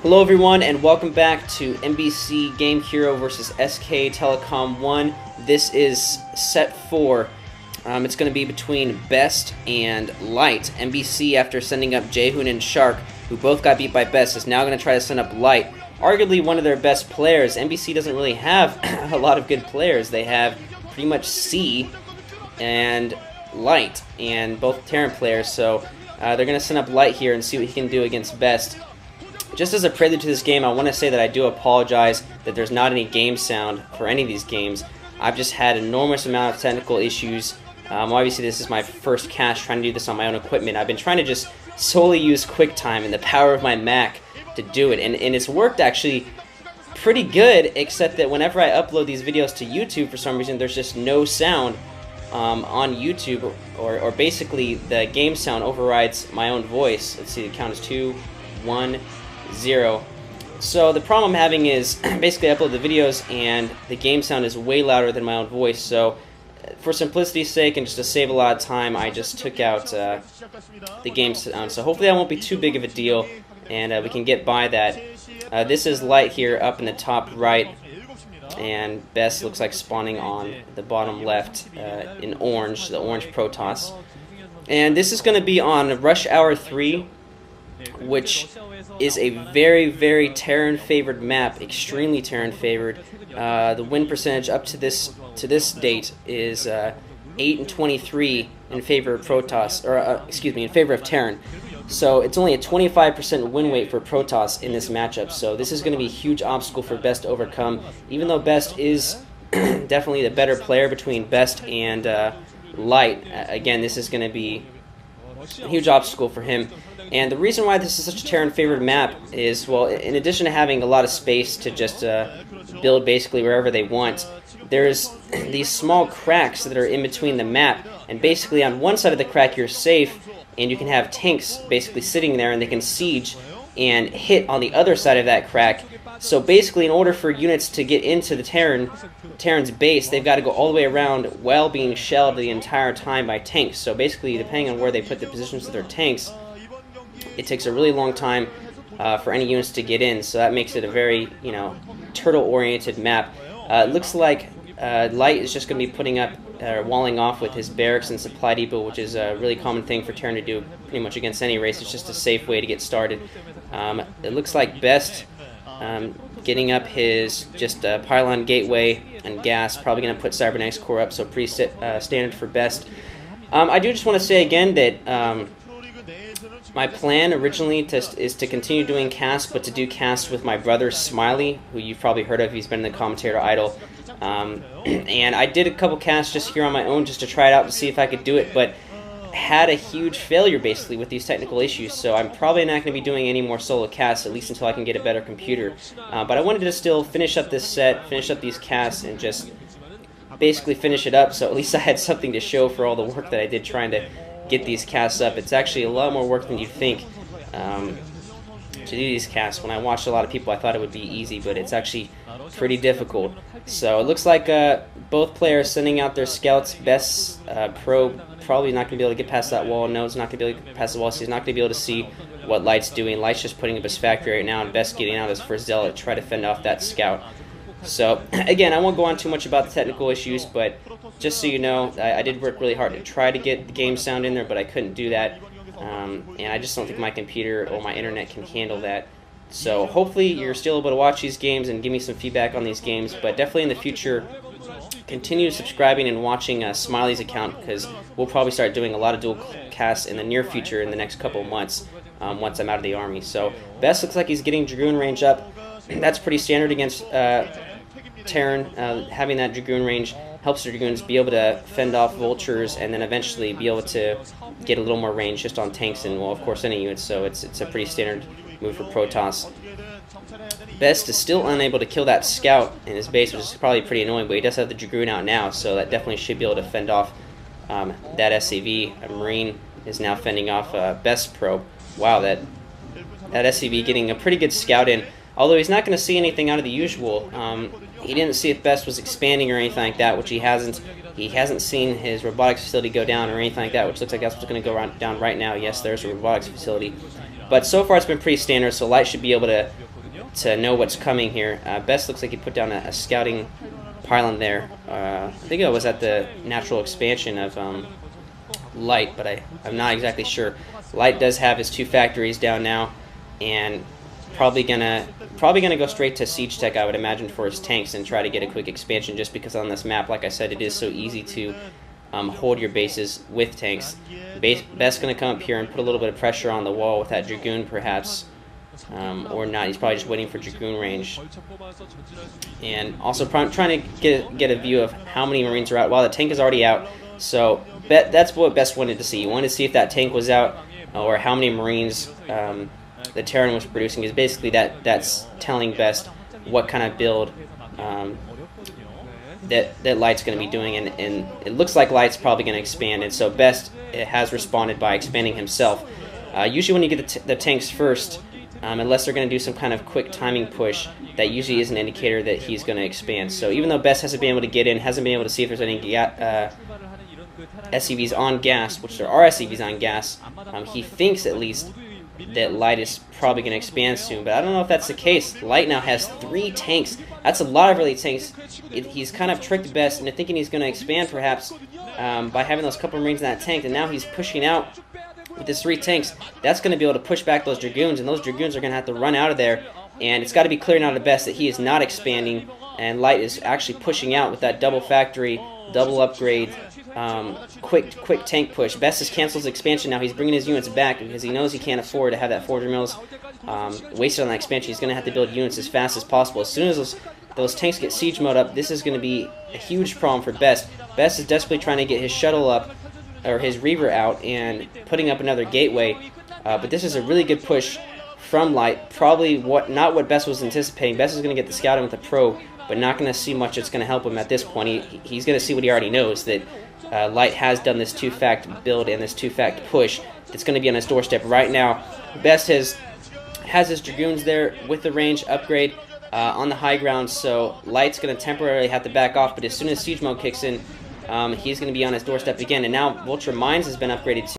Hello everyone and welcome back to MBC Game Hero versus SK Telecom 1. This is set 4. It's going to be between Best and Light. MBC, after sending up Jaehoon and Shark, who both got beat by Best, is now going to try to send up Light. Arguably one of their best players. MBC doesn't really have a lot of good players. They have pretty much C and Light, and both Terran players, so they're going to send up Light here and see what he can do against Best. Just as a prelude to this game, I want to say that I do apologize that there's not any game sound for any of these games. I've just had an enormous amount of technical issues. Obviously, this is my first cast trying to do this on my own equipment. I've been trying to just solely use QuickTime and the power of my Mac to do it, and it's worked actually pretty good, except that whenever I upload these videos to YouTube, for some reason, there's just no sound on YouTube, or basically the game sound overrides my own voice. Let's see, the count is 2, 1, 0. So the problem I'm having is basically I upload the videos and the game sound is way louder than my own voice. So for simplicity's sake and just to save a lot of time, I just took out the game sound. So hopefully that won't be too big of a deal and we can get by that. This is Light here up in the top right, and Best looks like spawning on the bottom left in orange, the orange Protoss. And this is going to be on Rush Hour 3, which is a very, very Terran favored map, extremely Terran favored. The win percentage up to this date is 8 and 23 in favor of Protoss, or excuse me, in favor of Terran. So it's only a 25% win rate for Protoss in this matchup. So this is going to be a huge obstacle for Best to overcome. Even though Best is definitely the better player between Best and Light, again, this is going to be a huge obstacle for him. And the reason why this is such a Terran favored map is, well, in addition to having a lot of space to just build basically wherever they want, there's these small cracks that are in between the map, and basically on one side of the crack you're safe, and you can have tanks basically sitting there and they can siege and hit on the other side of that crack. So basically, in order for units to get into the Terran's base, they've got to go all the way around while being shelled the entire time by tanks. So basically, depending on where they put the positions of their tanks, it takes a really long time for any units to get in. So that makes it a very, turtle-oriented map. It looks like Light is just going to be putting up, walling off with his barracks and supply depot, which is a really common thing for Terran to do pretty much against any race. It's just a safe way to get started. It looks like Best getting up his pylon gateway and gas, probably going to put cybernetics core up, so pretty standard for Best. I do just want to say again that my plan originally is to continue doing casts, but to do casts with my brother Smiley, who you've probably heard of. He's been in the Commentator Idol. And I did a couple casts just here on my own just to try it out to see if I could do it, but had a huge failure basically with these technical issues, so I'm probably not going to be doing any more solo casts, at least until I can get a better computer. But I wanted to still finish up this set, finish up these casts, and just basically finish it up, so at least I had something to show for all the work that I did trying to get these casts up. It's actually a lot more work than you'd think to do these casts. When I watched a lot of people, I thought it would be easy, but it's actually pretty difficult. So it looks like both players sending out their scouts. Best probe probably not going to be able to get past that wall. No, he's not going to be able to get past the wall, so he's not going to be able to see what Light's doing. Light's just putting up his factory right now, and Best getting out his first zealot to try to fend off that scout. So again, I won't go on too much about the technical issues, but just so you know, I did work really hard to try to get the game sound in there, but I couldn't do that. And I just don't think my computer or my internet can handle that. So hopefully you're still able to watch these games and give me some feedback on these games, but definitely in the future, continue subscribing and watching Smiley's account, because we'll probably start doing a lot of dual casts in the near future in the next couple of months once I'm out of the army. So Best looks like he's getting Dragoon range up. That's pretty standard against Terran. Having that Dragoon range helps the Dragoons be able to fend off vultures and then eventually be able to get a little more range just on tanks and, well, of course, any units. So it's a pretty standard move for Protoss. Best is still unable to kill that scout in his base, which is probably pretty annoying, but he does have the Dragoon out now, so that definitely should be able to fend off that SCV. A Marine is now fending off Best probe. Wow, that SCV getting a pretty good scout in, although he's not going to see anything out of the usual. He didn't see if Best was expanding or anything like that, which he hasn't. He hasn't seen his robotics facility go down or anything like that, which looks like that's what's going to go down right now. Yes, there's a robotics facility. But so far it's been pretty standard, so Light should be able to to know what's coming here. Best looks like he put down a scouting pylon there. I think it was at the natural expansion of Light, but I'm not exactly sure. Light does have his 2 factories down now, and probably gonna go straight to siege tech, I would imagine, for his tanks and try to get a quick expansion, just because on this map, like I said, it is so easy to hold your bases with tanks. Best gonna come up here and put a little bit of pressure on the wall with that Dragoon, perhaps, or not. He's probably just waiting for Dragoon range, and also trying to get a view of how many Marines are out. Well, the tank is already out, so that's what Best wanted to see. He wanted to see if that tank was out, or how many Marines the Terran was producing. Is basically that's telling Best what kind of build that Light's going to be doing, and it looks like Light's probably going to expand, and so Best has responded by expanding himself. Usually when you get the tanks first, unless they're going to do some kind of quick timing push, that usually is an indicator that he's going to expand. So even though Best hasn't been able to get in, hasn't been able to see if there's any SCVs on gas, which there are SCVs on gas, he thinks at least that Light is probably going to expand soon, but I don't know if that's the case. Light now has 3 tanks. That's a lot of early tanks. He's kind of tricked Best into thinking he's going to expand, perhaps, by having those couple Marines in that tank, and now he's pushing out with his 3 tanks. That's going to be able to push back those Dragoons, and those Dragoons are going to have to run out of there, and it's got to be clear now to Best that he is not expanding, and Light is actually pushing out with that double factory, double upgrade, quick tank push. Best has canceled his expansion now. He's bringing his units back because he knows he can't afford to have that 400 mils wasted on that expansion. He's going to have to build units as fast as possible. As soon as those tanks get siege mode up, this is going to be a huge problem for Best. Best is desperately trying to get his shuttle up, or his Reaver out, and putting up another gateway. But this is a really good push from Light. Probably not what Best was anticipating. Best is going to get the scouting with the probe, but not going to see much that's going to help him at this point. He's going to see what he already knows, that Light has done this 2-fact build and this 2-fact push that's going to be on his doorstep right now. Best has his Dragoons there with the range upgrade on the high ground, so Light's going to temporarily have to back off, but as soon as siege mode kicks in, he's going to be on his doorstep again. And now Vulture Mines has been upgraded too.